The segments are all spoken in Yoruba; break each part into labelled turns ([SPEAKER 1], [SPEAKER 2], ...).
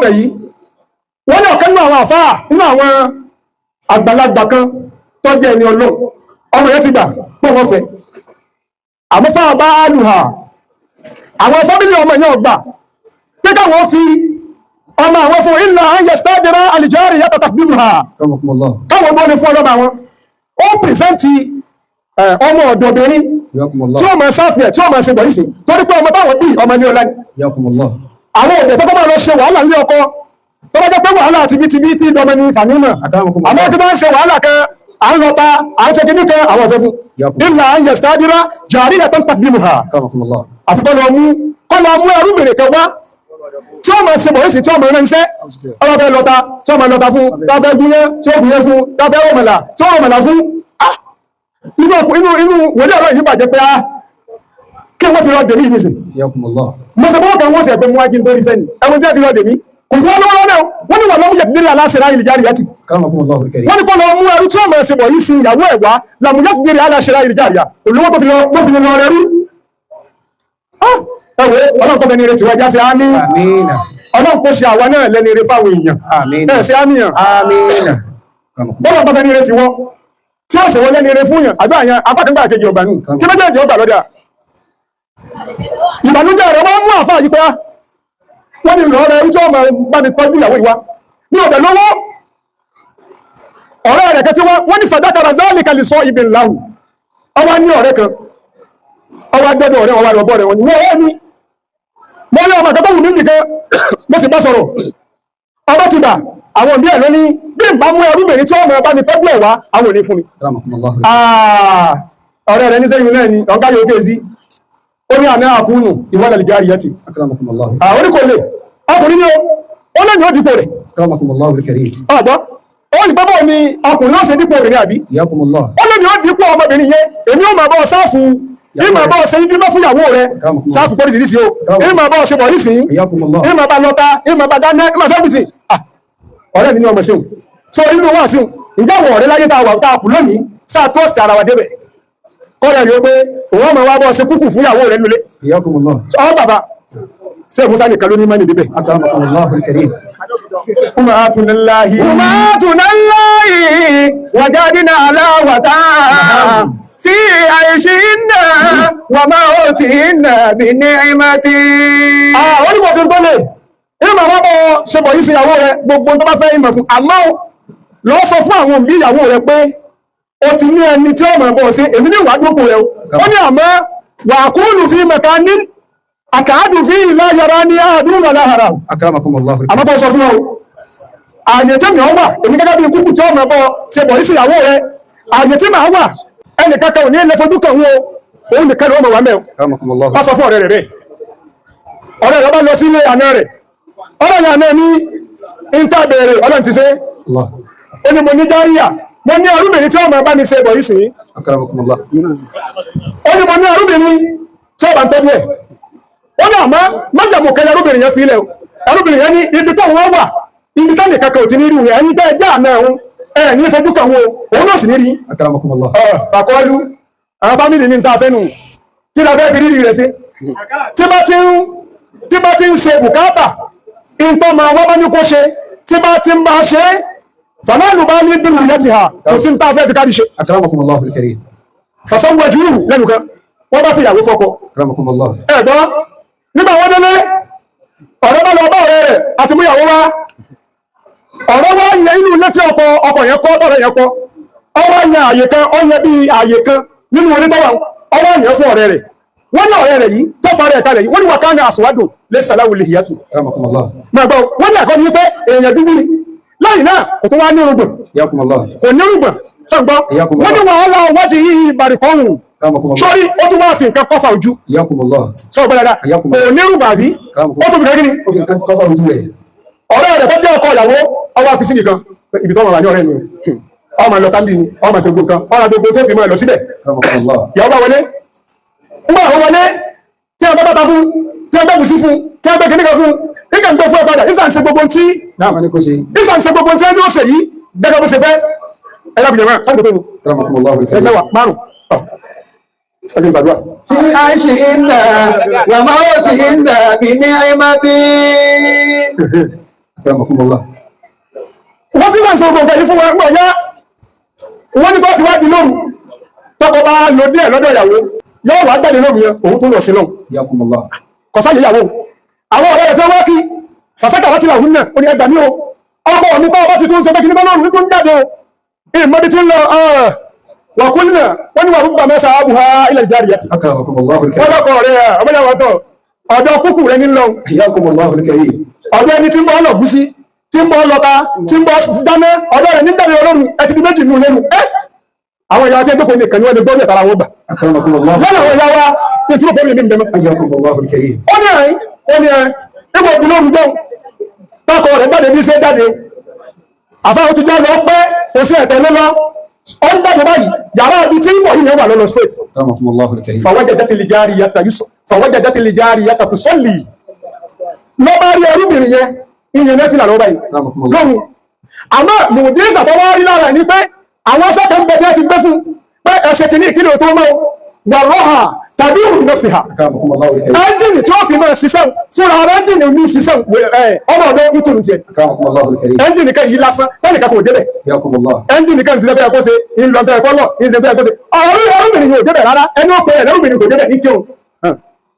[SPEAKER 1] rẹ̀ yìí wọ́n ní ọ̀kan nínú àwọn àfáà nínú àwọn àgbàlagbà kan tó jẹ́ ẹni Ọlọ́run ọmọ yẹn ti gbà pé wọ́n fẹ́ àmọ́ fáà bá lùhà àwọn fámílì ọmọ yẹn gbà pé káwọn fi ọmọ àwọn fún ilà ayẹ stádìrá alìjárì yàtọ̀ tàbílù ha káwọn tó ní fún ọlọ́mọ àwọn ó pìrìsẹ́ntì ọmọ ọ̀dọ̀bìnrin tí ó mọ̀ sáfẹ́ tí ó mọ̀ ṣe bọ̀ ìsìn torí pé ọmọ táwọn bí ọmọ ní ọlá àwọn òbẹ̀ tó máa lọ ṣe wàhálà ní ọkọ tó bá jẹ́ pé wàhálà àti bí tí dọmọ ní fànímọ̀ àmọ́ tí bá ń ṣe wàhálà kan à ń lọta à ń ṣe kíní kan àwọn ọ̀fẹ́ fún ilà ayẹ stádìrá jàrí yàtọ̀ tàbílù ha àfikọ́ lọ mú ẹrúbìnrin kan wá tí ó máa ṣe bọ̀ ìsìn tí ó máa ránṣẹ́ ọlọ́fẹ́ lọ́ta tí ó máa lọ́ta fún káfẹ́ gúnyẹ́ tí ó gúnyẹ́ fún káfẹ́ ọmọlà tí ó ọmọlà fún inú wòlé ọ̀rọ̀ yìí bàjẹ́ pé kí wọ́n fi rọ dèmí ìníṣìn mo ṣe bọ́ọ̀kan wọ́n sì ẹ̀pẹ́ mú wájí nítorí fẹ́ni ẹwọ́n tí a ti rọ dèmí kò tó lọ́wọ́ lọ́wọ́ wọ́n ní wà lọ́mú yẹ̀kùnrin aláṣẹ́ra ìlìjárí yàtì wọ́n ní kọ́ lọ mú ẹrú tí ó máa ṣe bọ̀ yìí sí ìyàwó ẹ̀wá làmú yẹ̀kùnrin aláṣẹ́ra ìlìjárí olówó tó fi lọ rẹ̀ rú ẹwẹ́ ọlọ́run tó fẹ́ ní ire tí wọ́n já sí àmì ọlọ́run kó ṣe àwọn náà lẹ́ni ire fáwọn èèyàn ẹ̀ sí àmìyàn bọ́lọ̀ tó fẹ́ ní ire tí wọ́n tí ó ṣe wọ́n lẹ́ni ire fún yàn àgbà àyàn apákangbà kejì ọgbà nù kí méjèèjì ọgbà lọ́dà ìbànújẹ́ rẹ̀ wọ́n mú àfáà yí pé wọ́n ní lọ rẹ̀ tí ó máa bá ní tọ́jú ìyàwó ìwá ní ọ̀bẹ̀ lọ́wọ́ ọ̀rẹ́ rẹ̀ kẹtí wọ́n ní fàdákàrà záàlì kalì sọ ibi ńláhù ọwá ní ọ̀rẹ́ kan ọwá gbẹ́dọ̀ ọ̀rẹ́ ọwá lọ́bọ̀ rẹ̀ wọ́n ní mo rí ọmọ àkọ́kọ́ wù ní nìkan mo sì bá sọ̀rọ̀ ọba ti bà àwọn òbí ẹ̀ ló ní bí n bá mú ẹrúbìnrin tí ó mọ̀ bá mi tọ́jú ẹ̀ wá àwọn òní fún mi ọ̀rẹ́ rẹ̀ ní sẹ́yìn náà ni ọ̀gá yóò kéèsí ó ní àná àkúnnù ìwọ́lẹ̀ lè járí yẹtì orí kò lè ọkùnrin ni ó lẹ́yìn ó dípò rẹ̀ ọ̀gbọ́ ó ní pẹ́bọ̀ ni ọkùnrin náà ṣe dípò rẹ̀ àbí ó lẹ́yìn ó dípò ọmọbìnrin yẹn èmi ó máa bọ́ sáfù ìmọ̀ bá ọ̀sẹ̀ ìdí mọ́ fúnyàwó rẹ̀ sáàfù pọ́lìsì ní sí o ìmọ̀ bá ọ̀sẹ̀ bọ̀ ní sí ìmọ̀ bá lọ́ta ìmọ̀ bá dáná ìmọ̀ sẹ́fìtì ọ̀rẹ́ mi ní ọmọ síun so inú wà síun ìjáwọ̀ ọ̀rẹ́ láyé tá a kù lónìí sáà tó ọ̀sẹ̀ ara wa débẹ̀ kọ́rẹ̀ rí o pé òun ọmọ wa bọ́ ọ̀sẹ̀ kúkù fúnyàwó rẹ̀ nulẹ̀ ọ bàbá ṣe musa nìkan ló ní mẹ́ni débẹ̀ في عيشهن وموتهن بنعمة wọ́n ní bọ̀ sí tó lè ìmọ̀ wọ́n bọ́ ṣe bọ̀ yìí sí ìyàwó rẹ̀ gbogbo tó bá fẹ́ ìmọ̀ fún àmọ́ lọ sọ fún àwọn òbí ìyàwó rẹ̀ pé o ti ní ẹni tí ó mọ̀ bọ̀ sí èmi ní ìwádìí òkú rẹ̀ ó ní àmọ́ wà kúlù fi mẹ́ta ní àkàádù fi ìlà yàrá ní àádúrà láhàrà àmọ́ bọ́ sọ fún ọ àyè tí mi ọ wà èmi gẹ́gẹ́ bí kúkú tí ó mọ̀ bọ̀ ṣe bọ̀ yìí sí ìyàwó rẹ̀ àyè tí màá wà ẹni kẹta ò ní ilẹ̀ fojú kan wo òun nìkan ló mọ̀ wà mẹ́ ọ sọ fún ọ̀rẹ́ rẹ̀ ọ̀rẹ́ rẹ̀ bá lọ sí ilé àná rẹ̀ ọ̀rẹ́ rẹ̀ àná ní ìntàbẹ̀rẹ̀ ọlọ́n ti ṣe ó ní mo ní járíyà mo ní arúbìnrin tí ó máa bá mi ṣe bọ̀ yìí sí ó ní mo ní arúbìnrin tí ó bá ń tọ́jú ẹ̀ ó ní àmọ́ mọ́jàmù kẹlẹ̀ arúbìnrin yẹn fi ilẹ̀ arúbìnrin yẹn ní ibi tó wọ́n wà ibi tó nìkan kan ò ti ní rí ẹni tẹ́ ẹjẹ́ àná ẹ̀hún ní fojú kan wo òun náà sì ní rí fàkọ́lú àwọn fámílì ní ìta fẹ́nu kí la fẹ́ fi rí rẹ̀ sí tí bá ti ń ṣe bùkátà ìntọ́ ma wọ́n bá ní kó ṣe tí bá ti ń bá ṣe fàmánù bá ní dínú ilẹ̀ ti ha kò sí ìta fẹ́ fi kárí ṣe fàṣọ́wọ́ jù lẹ́nu kan wọ́n bá fi ìyàwó fọ́kọ ẹ̀gbọ́n nígbà wọ́n délé ọ̀rẹ́ bá lọ bá ọ̀rẹ́ rẹ̀ àti mú ìyàwó wá ọ̀rọ̀ wá yẹ inú ilé tí ọkọ yẹn kọ́ ọ̀rẹ́ yẹn kọ́ ọwọ́ yẹ àyè kan ọyẹ bí àyè kan nínú orí tọ́wà ọwọ́ yẹn fún ọ̀rẹ́ rẹ̀ wọ́n ní ọ̀rẹ́ rẹ̀ yìí tó fara ẹ̀ta rẹ̀ yìí wọ́n ní wàkánà àsùwádùn lè sàláwò lè hìyàtù wọ́n ní àkọ́ ní pé èèyàn dúdú ni láì náà kò tó wá ní orúgbọ̀n kò ní orúgbọ̀n sọ́gbọ́n wọ́n ní wàhálà wájú yìí ìbàrìkọ́hùn sórí ó tún wá fi nǹkan kọfà ojú sọ́gbọ́n dáadáa kò ní orúgbọ̀n àbí ó tún fi kẹ́kí ni ọ̀rẹ́ rẹ̀ tó jẹ́ ọkọ ìyàwó ọwọ́ àfisí nìkan ibi tó wà ní ọ̀rẹ́ mi ọmọ ìlọ tàbí ní ọmọ ìṣẹ́gbò kan ọ̀rọ̀ gbogbo tó fi mọ́ ẹ̀lọ síbẹ̀ ìyàwó bá wọlé ńgbà àwọn wọlé tí a bá bàtà fún tí a bá bùsí fún tí a bá kìnnìkan fún nígbà tó fún ẹ̀padà ìsànṣe gbogbo tí ẹni ó ṣe yìí gẹ́gẹ́ bó ṣe fẹ́ ẹlẹ́bìnrin rẹ̀ sáàdì tó nù ẹgbẹ́wà márùn ẹgbẹ́ ìsàdúrà
[SPEAKER 2] fi àìṣìhìnà wà máa ó ti hìnà bí ní àìmá tí
[SPEAKER 1] wọ́n sì máa ń sọ gbogbo yìí fún wọn yá wọ́n ní kó ti wá di lóru tọkọ bá lo díẹ̀ lọ́dọ̀ ìyàwó yóò wá gbàdé lóru yẹn òun tó lọ sí náà kọsáyé ìyàwó àwọn ọ̀rẹ́ rẹ̀ tí wọ́n kí fàṣẹ́kà láti làwọn náà ó ní ẹgbà ní o ọkọ̀ mi bá ọba ti tún ṣe bẹ́kí ní bá lóru tó ń jáde o ìmọ̀bí tí ń lọ wà kú nínà wọ́n ní wà rúgbà mẹ́sà àbúhá ilẹ̀ ìjárí yàtì wọ́n lọ́kọ̀ rẹ̀ ọmọdéwà tọ̀ ọ̀dọ̀ kúkú rẹ̀ ní lọ ọ̀dọ̀ ẹni tí ń bọ́ lọ gúsí tí ń bọ́ lọba tí ń bọ́ dáná ọ̀dọ̀ rẹ̀ ní dàbí ọlọ́run ẹti bí méjì nù lẹ́nu àwọn ìyá tí ẹgbẹ́ kò ní kàn ní wọ́n ni gbọ́dọ̀ tara wọn gbà lọ́nà àwọn ìyá wa tí tí ó bọ́ mi ní ìdẹ́mọ́ ó ní ẹ nígbà ògùn lóòrùn gbọ́n tọkọ rẹ̀ gbọ́dọ̀ bí ṣe jáde àfáà ti já lọ pẹ́ kò sí ẹ̀tẹ̀ lọ́lọ́ ó ń jáde báyìí yàrá ibi tí ìwọ̀ yìí wà lọ́nà straight fàwọ́jẹ̀dẹ́ ti lè járí yàtà tó sọ́lì lọ bá rí ẹrúbìnrin yẹn ìyẹn nẹ́fìlà lọ́wọ́ báyìí lóhun àmọ́ mùdírísà tó wá rí lára ní pé àwọn sẹ́kẹ̀ ń bẹ tí ẹ ti gbé fún pé ẹsẹ̀ kìíní ìkíni tó mọ́ gbàrọ́hà tàbí òun lọ sí ha ẹ́ńjìnì tí ó fi máa ṣiṣẹ́ fúnra rẹ̀ ẹ́ńjìnì ní ṣiṣẹ́ ọmọ ọ̀dọ́ ń tún jẹ ẹ́ńjìnì kan yìí lásán tẹ́nìkan kò débẹ̀ ẹ́ńjìnì kan ṣiṣẹ́ bẹ́ẹ̀ kó ṣe ìlọ́tẹ̀ ẹ̀kọ́ lọ ìṣẹ́ bẹ́ẹ̀ kó ṣe ọ̀rọ̀bìnrin yóò débẹ̀ rárá ẹni ó pè é ẹ̀rọ̀bìnrin kò débẹ̀ ní kí o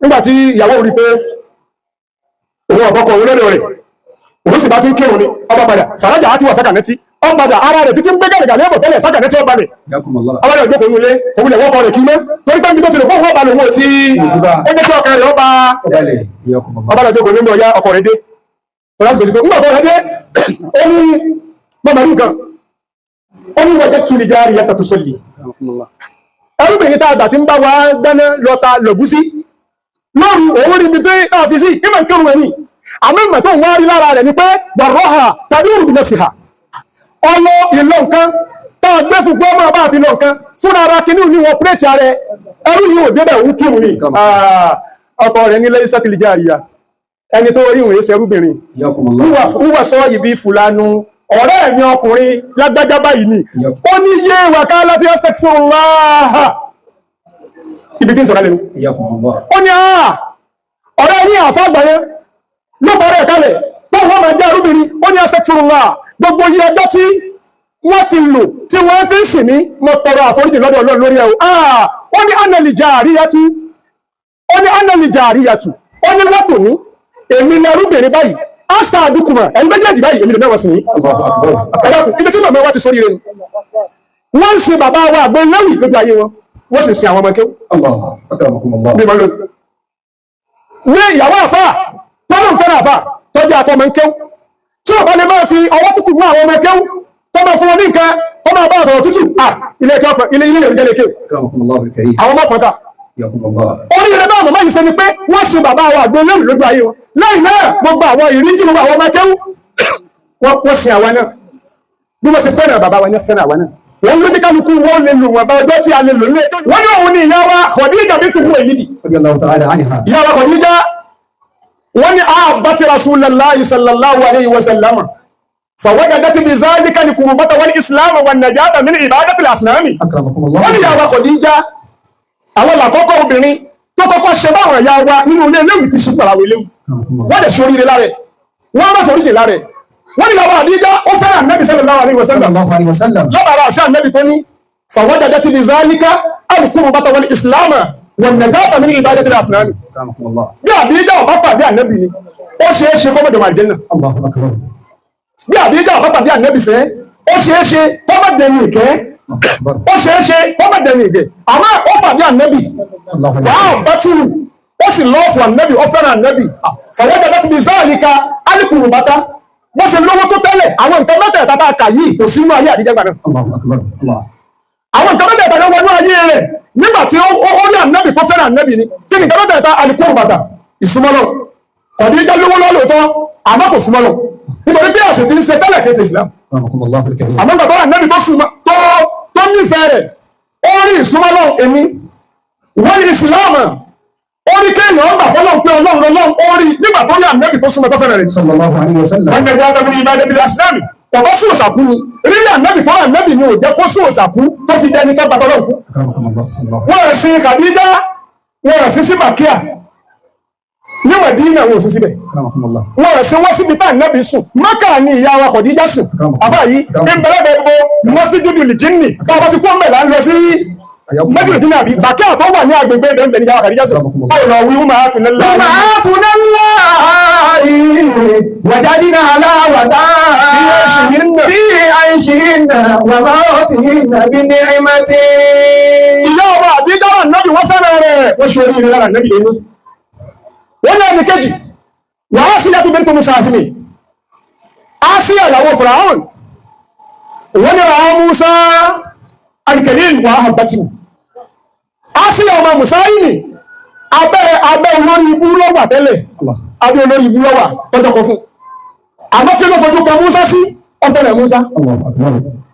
[SPEAKER 1] nígbà tí ìyàwó rí pé òun ọ̀bọ̀kọ̀ òun lọ́dọ̀ rẹ̀ òun sì bá ti ń kírun ní ọba padà fàrájà á ti wà sákànẹ́tí ọgbàdà ara rẹ̀ títí ń gbé gàrẹ̀gà lẹ́bọ̀ tẹ́lẹ̀ sákànẹ́tí ọba rẹ̀ ọba rẹ̀ gbókòó nulẹ̀ òun lẹ̀ wọ́pọ̀ rẹ̀ kí mẹ́ torí pé níbi tó ti lè fún ọba lòun ò tí ó jẹ́ kí ọkàn rẹ̀ ọba rẹ̀ gbókòó nínú ọya ọkọ̀ rẹ̀ dé nígbà tó rẹ̀ dé ó ní mọ́mọ́ rí nǹkan ó ní wọ́n jẹ́ tún lè járe yàtọ̀ tó sọ́lì ẹrúbìnrin tá àgbà tí ń bá wa dáná lọ́ta lọ̀gúsí lóru òun rí mi pé ọ́fíìsì ìmọ̀ ìkírun ẹni àmọ́ ìmọ̀ tó ń wá rí lára rẹ̀ ni pé gbọ̀rọ̀hà tàbí òrùn náà sì hà ọlọ ìlọ nǹkan tá a gbé fún pé ọmọ bá fi lọ nǹkan fúnra ara kìíní ní wọn pírẹ́tì ààrẹ ẹrú yìí ò débẹ̀ òun kírun ni ọkọ rẹ̀ nílé sẹ́tìlì járíya ẹni tó rí ìwé ṣẹrúbìnrin wúwà sọ yìí bí fúlànù ọ̀rẹ́ mi ọkùnrin lágbájá báyìí ni ó ní yé wàká láti ọ́sẹ̀ tí ó ń láàá ibi tí ń sọ̀rọ̀ lẹ́nu ó ní ọ̀rẹ́ ní àfáàgbáyé ló fọ́rẹ̀ kalẹ̀ tó wọ́n máa jẹ́ arúbìnrin ó ní astaghfirullah gbogbo yí ẹjọ́ tí wọ́n ti lò tí wọ́n fi ń sìn ní mo tọrọ àforíjì lọ́dọ̀ Ọlọ́run lórí ẹ̀ ó ní anali jariyatu ó ní lọ́tò ní èmi ní arúbìnrin báyìí áṣà àdúkùmọ̀ ẹni méjèèjì báyìí èmi lè mẹ́wàá sí ibi tí màmá wa ti sórí rẹ̀ wọ́n ń sin bàbá wa àgbẹ̀ lẹ́wì lójú ayé wọn wọ́n sì sin àwọn ọmọ kéwù ní ìyàwó àfáà tọ́lọ̀ fẹ́ràn àfáà tọ́jú àpọ̀ ọmọ kéwù tí ó bá lè máa fi ọwọ́ tútù mú àwọn ọmọ kéwù tó máa fún wọn ní nǹkan tó máa bá ọ̀sọ̀rọ̀ tútù ilé ìrìnjẹ́ kéwù àwọn ọmọ fọ́nká orí rẹ̀ bá màmá yìí ṣe ni pé wọ́n sin bàbá wa àgbẹ̀ lẹ́rù lójú ayé wọn lẹ́yìn náà gbogbo àwọn ìríjú gbogbo àwọn ọmọ kéwù wọ́n sin àwọn náà bí wọ́n ṣe fẹ́ràn bàbá wa ní fẹ́ràn àwọn náà wọ́n ló ní kálukú wọ́n lè lò wọ́n bá ọjọ́ tí a lè lò ní wọ́n ní òun ní ìyá wa Khadija bintu Khuwaylid ìyá wa Khadija wọ́n ní àbátí Rasulullahi sallallahu alayhi wa sallam fawajadat bi zalika al-qurbata wal islam wan najata min ibadati al-asnami wọ́n ní ìyá wa Khadija àwọn làkọ́kọ́ obìnrin tó kọ́kọ́ ṣe báwọn ìyá wa nínú ilé léwu ti ṣe pàràwọ̀ léwu wọ́n lè ṣoríire láre wọ́n bá foríjì láre wọ́n ní ìyá wa Khadija ó fẹ́ràn Nabi sallallahu alayhi wa sallam lọ́bàrá àṣà Nabi tó ní fawajadat bi zalika al-qurbata wal islam wọn nàgáta ní ìbádẹ́ tí lásìnàmì bí àbíjá ọ̀pá pàdé ànẹ́bì ni ó ṣe é ṣe kọ́mọ̀dé wà jẹ́nà bí àbíjá ọ̀pá pàdé ànẹ́bì sẹ́ ó ṣe é ṣe kọ́mọ̀dé ní ìkẹ́ ó ṣe é ṣe kọ́mọ̀dé ní ìkẹ́ àmọ́ ó pàdé ànẹ́bì wàá bátúrù ó sì lọ́ọ̀fù ànẹ́bì ó fẹ́ràn ànẹ́bì fọwọ́jà láti bí záàlìka alìkùrù bàtà wọ́n sì lówó tó tẹ́lẹ̀ àwọn nǹkan mẹ́tẹ̀ẹ̀ta tá a kà yìí kò sínú ayé àdíjẹ́gbà náà àwọn nǹkan mẹ́tẹ̀ẹ̀ta ló wọnú ayé rẹ̀ nígbà tí ó rí ànábì tó fẹ́ràn ànábì ni kí ni nǹkan mẹ́tẹ̀ẹ̀ta alikóhùn bàtà ìsúmọ́lọ́ Khadija lówó lọ́lọ́tọ́ àmọ́ kò súnmọ́lọ́ nítorí bí àṣẹ ti ń ṣe tẹ́lẹ̀ kéṣe Islam àmọ́ nígbà tó rà ànábì tó nífẹ̀ẹ́ rẹ̀ ó rí ìsúmọ́lọ́ èmi wọ́n ní Islam ó rí kéèyàn ọgbà fọlọ́ pé Ọlọ́run ó rí nígbà tó rí ànábì tó súnmọ́ tó fẹ́ràn rẹ̀ wọ́n ní ẹgbẹ́ tọ̀bọ́ sí òsàkú ni rírí ànábì tó rà nábì ni ò jẹ́ kó sí òsàkú tó fi dẹni tó bàtọ́ lọ́nkú wọ́n rẹ̀ sí Khadija wọ́n rẹ̀ sí Makia ní Mádínà wọn ò sí síbẹ̀ wọn ò sí wọ́n síbi tá ànábì sùn Mákà ní ìyá wa Khadija sùn àbá yìí ìbẹ̀rẹ̀ gbogbo Masjidul Jinni bá a bá ti kó mẹ́lá ń lọ sí Masjidul Jinni àbí bàkẹ́ àtọ́ wà ní agbègbè ìbẹ̀rẹ̀ ní ìyá wa Khadija sùn báwo lọ wí wọ́n máa tún lẹ́la
[SPEAKER 2] وجدنا علاوة في عيشهن وموتهن بنعمة.
[SPEAKER 1] ìyá ọba àbí dára nábì wọ́n fẹ́ràn rẹ̀ wọ́n ṣe orí lára nábì lẹ́nu wọ́n náà ní kejì wọ́n á sí yàtọ̀ bíntu Musahimi á sí àyàwó Fìràhùn wọ́n ní ra Musa al-Kalil wà á bàtì á sí ọmọ Musahimi abẹ́ olórí ibú lọ́wà tẹ́lẹ̀ abẹ́ olórí ibú lọ́wà tọ́jọ́kọ fún àmọ́ kí ló fojú kan Musa sí ọfẹ́rẹ̀ Musa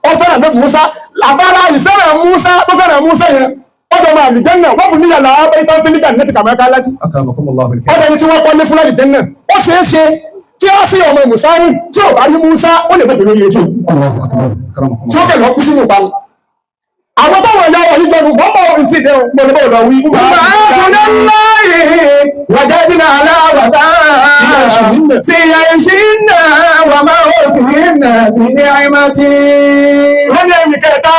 [SPEAKER 1] ọfẹ́rẹ̀ náà Musa àbára ìfẹ́rẹ̀ Musa tó fẹ́rẹ̀ Musa yẹn ọdọ̀ máa lè jẹ́ náà wọ́n bù níyàlá abẹ́rẹ́ tó ń fi nígbà nẹ́tì kàmẹ́ká láti ọdọ̀ ní tí wọ́n kọ́ ní fúlẹ̀ jẹ́ náà ó ṣeé ṣe tí ó sí ọmọ Musa yìí tí ò bá ní Musa ó lè bẹ̀rẹ̀ lórí etí tí ó kẹ̀lọ́ kú sínú ìpanu àwọn táwọn ẹ̀yà wọ̀nyí gbẹ̀rù bọ́mọ̀ ohun tí ìdẹ́rùn gbọ́dọ̀ lọ wí.
[SPEAKER 2] وجدنا علاوة في عيشهن وموتهن بنعمة.
[SPEAKER 1] wọ́n ní ẹnì kẹta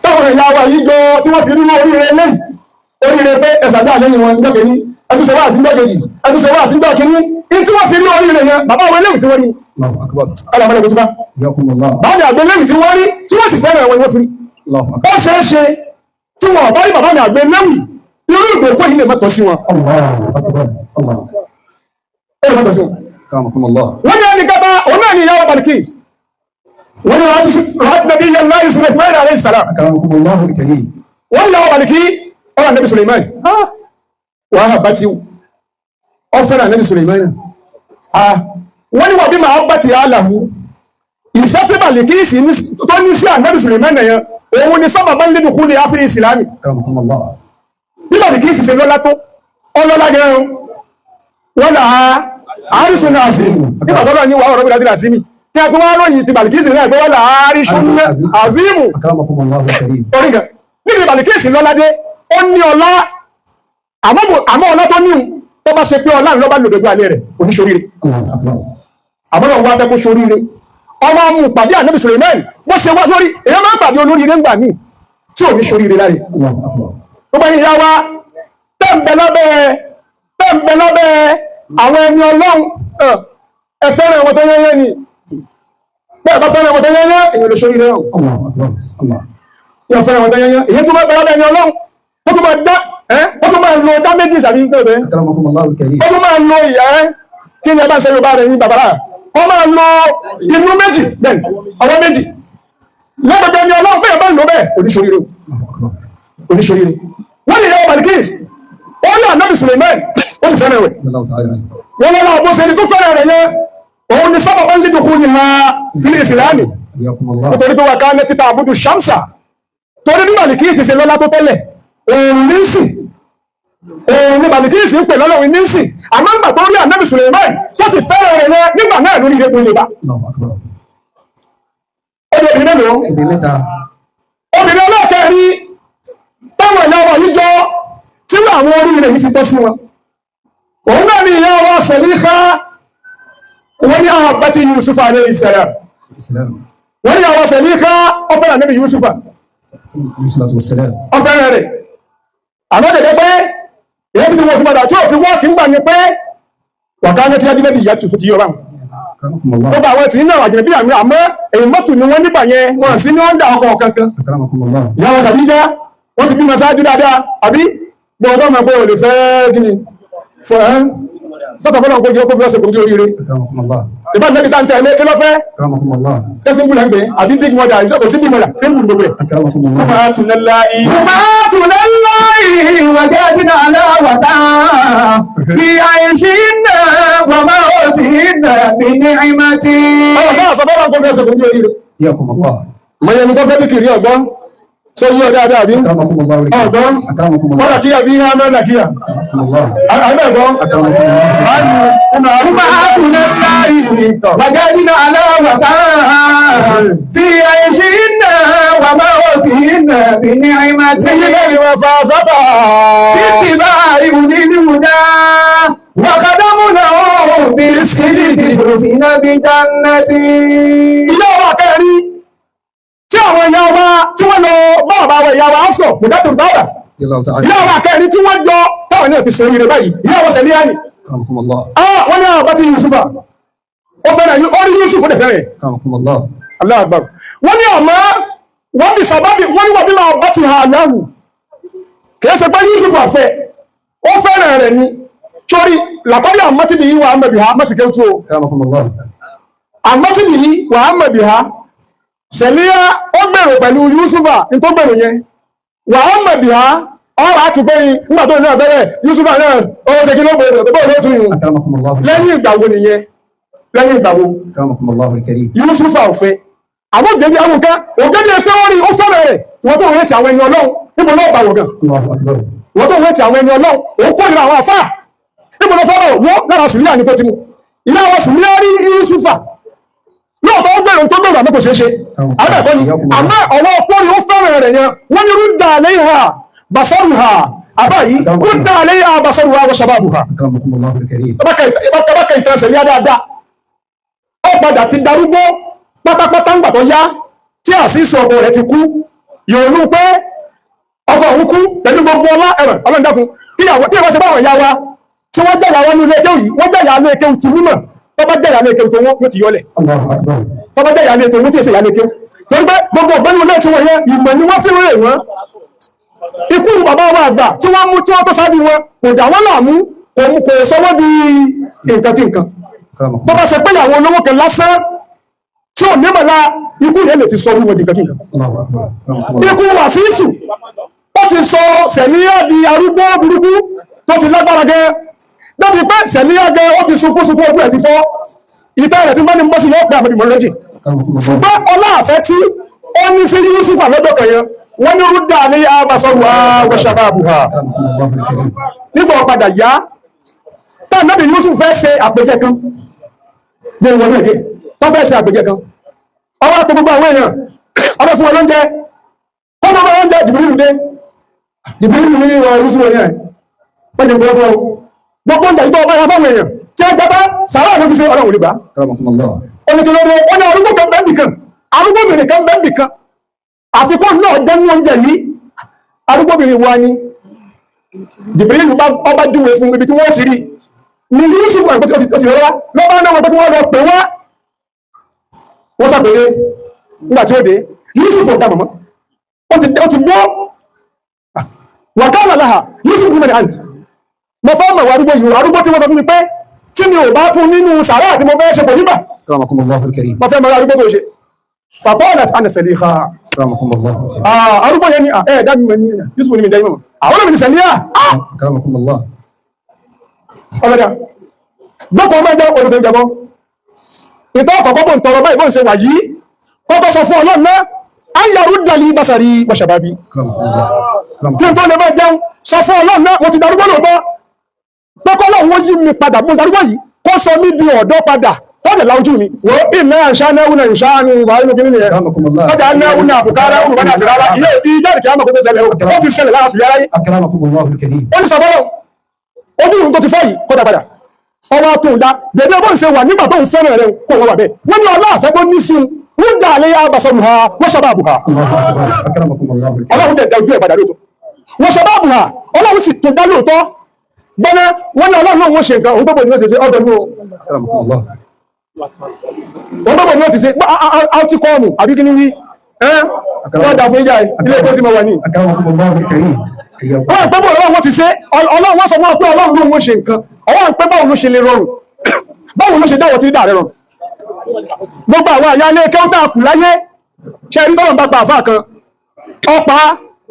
[SPEAKER 1] táwọn ẹ̀yà wọ̀nyí jọ tí wọ́n fi nínú oríire lẹ́yìn oríire pé ẹ̀sàdá lẹ́yìn wọn gbọ́kẹ́ ní ẹdúnṣẹ́wà sí gbọ́kẹ́jì ẹdúnṣẹ́wà sí gbọ́kẹ́ní ní tí wọ́n fi ní oríire yẹn bàbá wọn lẹ́yìn tí wọ́n rí alamọ́lẹ̀ kòtùbá bàbá mi àgbẹ̀ lẹ́yìn tí wọ́n rí tí wọ́n sì fẹ́ràn ẹ̀wọ̀n wọ́n fi ó ṣe é ṣe tí wọ́n bá rí bàbá mi àgbẹ̀ lẹ́yìn irú ìgbòkó yìí lè mọ́tọ̀ sí wọn wọ́n ní ẹni gaba òun náà ni ìyàwó Balikis wọ́n ní ráàtì nàbí yẹn láyé Sulaiman alayhi salam wọ́n ní ìyàwó Balikis ọ̀rọ̀ nàbí Sulaiman wàhálà bá ti ọ̀fẹ́ràn nàbí Sulaiman wọ́n ní wà bí máa bá ti àlàmú ìfẹ́ pé Balikis tó ní sí ànábì Sulaiman yẹn òun ni sábà bá ń lébi kú ní áfírí ìsìlámì bí Balikis ṣe lọ́lá tó ọlọ́lá gẹ́rùn wọ́n là á àrísùn náà sí nígbà tó lọ ní wàhálà rọ́bìlá sí làsímì tí a tó wá ròyìn ti Balikis náà pé wọ́n là á àrísùn àzímù oríga níbi Balikis lọ́lá dé ó ní ọlá àmọ́ ọlá tó ní tó bá ṣe pé ọlá ńlọ́bá lòdòdó alẹ́ rẹ̀ oníṣoríire àbọ́lọ̀ wá fẹ́ kó ṣoríire ọmọ mú pàdé ànábì Sulaiman wọ́n ṣe wá lórí èyàn máa ń pàdé olóríire ńgbà míì tí ò ní ṣoríire láre gbogbo ìyá wa tẹ́ǹbẹ̀ lábẹ́ àwọn ẹni Ọlọ́run ẹ fẹ́ràn wọn tó yẹ́yẹ́ ni bẹ́ẹ̀ bá fẹ́ràn wọn tó yẹ́yẹ́ èyàn lè ṣoríire náà fẹ́ràn wọn tó yẹ́yẹ́ èyí tó bá bẹ̀rẹ̀ lábẹ́ ẹni Ọlọ́run ó tó máa dá ó tó máa lo dá méjì sàbí gbẹ̀rẹ̀ ó tó máa lo ìyá kí ni ẹ bá ń ṣe Yorùbá rẹ̀ yín bàbá ó máa lo inú méjì bẹ́ẹ̀ ọwọ́ méjì lẹ́gbẹ̀ẹ́ ni Ọlọ́run bẹ́ẹ̀ bá ń lo bẹ́ẹ̀ oníṣoríire wọ́n lè yọ Balikis ó yọ ànábì Sulaiman ó sì fẹ́ràn rẹ̀ wọ́n lọ́la ọ̀bọ̀ sẹ́ni tó fẹ́ràn rẹ̀ yẹn òun ni sábà bá ń lébi kú ni ha fil Islami nítorí pé wà ká ní títà àbúdù Shamsa torí bí Balikis ṣe lọ́lá tó tẹ́lẹ̀ òun ní sìn òun ni Balikis ń pè lọ́lọ́run ní sìn àmọ́ nígbà tó rí ànábì Sulaiman tó sì fẹ́ràn rẹ̀ yẹn nígbà náà lórí ilé tó lè bá obìnrin ọlọ́kẹ́rí táwọn ìyá wa yíjọ tí àwọn orí rẹ̀ yìí fi tọ́ sí wọn òun náà ni ìyá wa Sẹ̀líkà wọ́n ní ahabbati Yusufa alayhi salam wọ́n ní ìyá wa Sẹ̀líkà ọfẹ́ràn níbi Yusufa ọfẹ́ràn rẹ̀ àmọ́ dẹ̀dẹ̀ pé ìyá títí wọ́n fi padà tí ò fi wọ́ọ̀kì ń gbà ní pé wàká ní tí a dílé bí ìyá tuntun ti yọ báwọn ó bá àwọn tí ní àwọn àjẹ̀bí àmì àmọ́ èyí mọ́tò ni wọ́n nígbà yẹn wọ́n sí ní wọ́n dà ọkọ̀ kankan ìyá wa Khadija wọ́n ti bímọ sáájú dáadáa àbí gbọ́dọ̀ máa pé olè fẹ́ gíní fún ẹ́ sọ́tọ̀fọ́nà kó jẹ́ kó fẹ́ ọ̀sẹ̀ kò gí oríire ìbá nẹ́bí tá ń tẹ́ ilé kí ló fẹ́ ṣe símbù lẹ́gbẹ̀ẹ́ àbí big mother ìṣọ́kò sí big mother símbù gbogbo ẹ̀
[SPEAKER 2] وجدنا علاوة في عيشهن وموتهن بنعمة.
[SPEAKER 1] ọ̀rọ̀ sáà sọ fọ́nà kó fẹ́ ọ̀sẹ̀ kò gí oríire mọ̀ yẹn ni tó fẹ́ bí kiri ọgbọ́n so yíò dáadáa bí ọgbọ́n wọ́n kíyà bí i hàmẹ́ làkíyà àmẹ́gbọ́n
[SPEAKER 2] وجدنا علاوة في عيشهن وموتهن وموتهن بنعمة
[SPEAKER 1] المفازة
[SPEAKER 2] باتباع أولي الهدى وخدمنا بالسلك دفن بجنة.
[SPEAKER 1] ilé ọwọ́ akẹ́rí tí àwọn ìyá wa tí wọ́n lọ bá bàbá wa ìyá wa aṣọ mùdátù bàbà ilé ọwọ́ akẹ́rí tí wọ́n jọ táwọn náà fi sọ̀rọ̀ rẹ̀ báyìí ilé ọwọ́ sẹ̀lẹ̀ yáni wọ́n ní àwọn bá ti Yusufa ó fẹ́ràn ó rí Yusuf ó dẹ̀ fẹ́ràn Allahu Akbar wọ́n ní ọmọ wọ́n bí sábàbí wọ́n ní wọ́n bí máa bá ti hà láhù kìí ṣe pé Yusuf àfẹ́ ó fẹ́ràn rẹ̀ ni torí làkọ́bí àmọ́tìbí yìí wà á mẹ̀bí ha mọ́sìkẹ́ tó àmọ́tìbí yìí wà á mẹ̀bí ha sẹ̀líyà ó gbèrò pẹ̀lú Yusufa ní tó gbèrò yẹn wà á mẹ̀bí ha ọ̀rọ̀ àti pé nígbà tó ní ọ̀fẹ́rẹ̀ Yusufa náà ó ṣe kí ló gbèrò tó bọ́ lótú yìí lẹ́yìn ìgbà wo nìyẹn lẹ́yìn ìgbà wo Yusufa ọ̀fẹ́ àwọn ògèdè àwọn nǹkan ògèdè pé wọ́n rí ó fẹ́rẹ̀ rẹ̀ wọ́n tó wọ́n ti àwọn ẹni Ọlọ́run níbo lọ́ọ̀ bá wọ̀ gan wọ́n tó wọ́n ti àwọn ẹni Ọlọ́run òun kó ìlà àwọn àfáà níbo lọ fọ́rọ̀ wọ́n lára sùúrìyà ní tó ti mú ilé àwọn sùúrìyà rí Yusufa lóòótọ́ ó gbèrò tó gbèrò àmọ́ kò ṣeé ṣe àbẹ̀kọ́ ni àmọ́ ọwọ́ pọ́nì ó fẹ́rẹ̀ rẹ̀ yẹn wọ́n ní rúdà alayha basaruha àbá yìí rúdà alayha basaruha wa shababuha ọbákẹ́ ìtàn sẹ̀lẹ̀ dáadáa ó padà ti darúgbó pátápátá ńgbà tó yá tí àṣìṣe ọkọ rẹ̀ ti kú ìrònú pé ọkọ òun kú pẹ̀lú gbogbo ọlá ẹ̀rọ ọlọ́ndàkùn tí ìwọ́n ṣe báwọn ìyá wa tí wọ́n jẹ́yà wọn ní ilé ẹjọ́ yìí wọ́n jẹ́yà ilé ẹjọ́ ti mímọ̀ tó bá jẹ́yà ilé ẹjọ́ tó wọ́n ti yọlẹ̀ tó bá jẹ́yà ilé ẹjọ́ wọ́n ti ṣe ìyá ilé ẹjọ́ torí pé gbogbo ọ̀gbẹ́ni ilé tí wọ́n yẹ ìmọ̀ ni wọ́n fi rẹ̀ wọ́n ikú bàbá wa àgbà tí wọ́n mú tí wọ́n tó sáájú wọn kò dà wọ́n láàmú kò sọwọ́ di nǹkan kí nǹkan tó bá ṣe pé ìyàwó olówó kan lásán tí ò nímọ̀lá ikú yẹn lè ti sọ wíwọ̀n di nǹkan kí nǹkan ikú Wàsíìsù ó ti sọ Sẹ̀líyà di arúgbó burúkú tó ti lágbára gẹ́ dábì pé Sẹ̀líyà gẹ́ ó ti sunkún ojú ẹ̀ ti fọ́ ìtẹ́ rẹ̀ tí bá ní bọ́sí yóò pẹ́ àmì ìmọ̀lẹ́jì ṣùgbọ́n ọlá àfẹ́ tí ó ní sí Yusufa lọ́dọ̀ kan yẹn wọ́n ní rúdà ní abasọ́rù wa shababuha nígbà padà yá táà nábì Yusuf fẹ́ ṣe àpèjẹ kan bí wọn náà dé tó fẹ́ ṣe àpèjẹ kan ọwọ́ àti gbogbo àwọn èèyàn ọdọ fún wọn lóúnjẹ wọ́n bá oúnjẹ Jìbìrìlù dé Jìbìrìlù ní Yusuf wọn yẹn wọ́n jẹ́ gbogbo fún gbogbo oúnjẹ ìtọ́ ọba ya fáwọn èèyàn tí ẹ gbọ́dá sàárà ló fi ṣe ọlọ́run olùgbà oníkìlódé ó ní arúgbó kan bẹ́ẹ̀ nìkan arúgbóbìnrin kan bẹ́ẹ̀ nìkan àfikún náà dẹ́nu oúnjẹ yìí arúgbóbìnrin wa ni Jìbìrìlù ọba júwe fún ibi tí wọ́n ti rí ni Yusuf ẹ̀ ó ti rọ́wá lọ́ba náà wọ́n pẹ́ kí wọ́n lọ pè wá wọ́n sàpèrè nígbà tí ó dé Yusuf ọ̀dà mọ̀mọ́ ó ti gbọ́ wàkánà láhà Yusuf ní mẹ́rin àǹtí mo fẹ́ mọ̀ arúgbó yìí arúgbó tí wọ́n sọ fún mi pé tí mi ò bá fún nínú sàárà àti mo fẹ́ ṣe kò nígbà mo fẹ́ mọ̀ arúgbó tó ṣe fàtọ́ọ̀nà àti ànẹ̀sẹ̀lẹ̀ ha arúgbó yẹn ni ẹ̀ẹ́dá mi ní Yusuf ní mi dẹ́yìn mọ̀ àwọn olómi nìsẹ̀lẹ̀ ọmọdé gbọ́kọ̀ ọmọ ẹgbẹ́ olùdó ìjọba ìtọ́ ọ̀kọ̀kọ́ bó ń tọrọ báyìí bó ń ṣe wà yìí kọ́kọ́ sọ fún ọlọ́run náà ayàrú dàlí basari wa shababi kí n tó lè máa jẹun sọ fún ọlọ́run náà mo ti darúgbó lóòótọ́ pẹ́kọ́ ọlọ́run wọ́n yí mi padà mo darúgbó yìí kó sọ mí di ọ̀dọ́ padà kọ́dẹ̀ láwùjú mi wò ìmẹ́ àṣà náà ìṣà ní ìwà inú kí nìyẹn kọ́dà náà àbùkárá olùbádà àti rárá ilé ìjáde kí á mọ̀ kó tó ṣẹlẹ̀ ó ti ṣẹlẹ̀ lára sùn yáráyé ó ní sọ fọ́lọ́ ojú ìrùn tó ti fọ́ yìí kọ́dà padà ọwọ́ tó ń dá gẹ̀dẹ́ bó ń ṣe wà nígbà tó ń fẹ́ràn rẹ̀ kó wọ́n wà bẹ́ẹ̀ wọ́n ní ọlọ́àfẹ́ tó ní sí wọ́n dà lé abasọ́bùhà wọ́n ṣàbàbùhà ọlọ́run dẹ̀ dájú ẹ̀ padà lóòótọ́ wọ́n ṣàbàbùhà ọlọ́run sì tó dá lóòótọ́ gbọ́nà wọ́n ní ọlọ́run náà wọ́n ṣe nǹkan òun tó bọ̀ ní wọ́n ṣe ṣe ọdọ̀ ní òun tó bọ̀ ní wọ́n ti ṣe áùtí kọ́ọ̀mù àbí kí ní wí wọ́n dà fún ìjà ilé ẹgbẹ́ tí mo wà ní wọ́n pẹ́ bọ̀ ọlọ́run wọ́n ti ṣe ọlọ́run wọ́n sọ fún ọ pé ọlọ́run ló wọ́n ṣe nǹkan ọwọ́n pẹ́ báwo ló ṣe lè rọrùn báwo ló ṣe dáwọ̀ tí dà rẹ̀ rọrùn gbogbo àwọn àyà ilé kẹ́ńtà kù láyé ṣe rí tọ́lọ̀ bá pa àfáà kan ọpa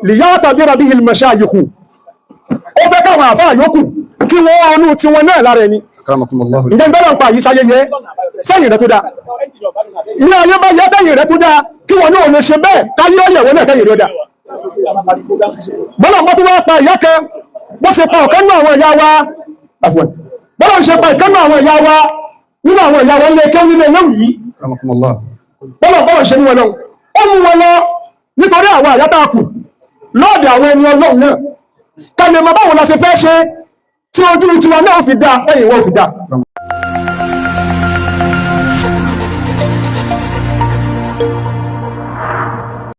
[SPEAKER 1] lìyáwátà bí rabi hilmasha yìí ó fẹ́ káwọn àfáà yókù kí wọ́n ọnú tí wọn náà lára ẹni ǹjẹ́ gbọ́dọ̀ ń pa yìí sáyé yẹ sẹ́yìn rẹ̀ tó dáa ní ayé bá yẹ tẹ́yìn rẹ̀ tó dáa kí wọn náà lè ṣe bẹ́ẹ̀ káyé ọ̀yẹ̀wò náà tẹ́yìn rẹ̀ dáa bọ́lọ̀ ń bọ́ tó wá pa ìyá kan bó ṣe pa ọ̀kan náà àwọn ìyá wa bọ́lọ̀ ń ṣe pa ìkan náà àwọn ìyá wa nínú àwọn ìyá wa ilé kẹ́ nílé náà yìí bọ́lọ̀ ṣe ní wọn náà ó mú wọn lọ nítorí àwọn àyátá kù lọ́ọ̀dẹ̀ àwọn ẹni ọlọ́run náà ká lè mọ báwo la ṣe fẹ́ ṣe tí ojú tiwa náà fi dá lẹ́yìn wọn fi dá.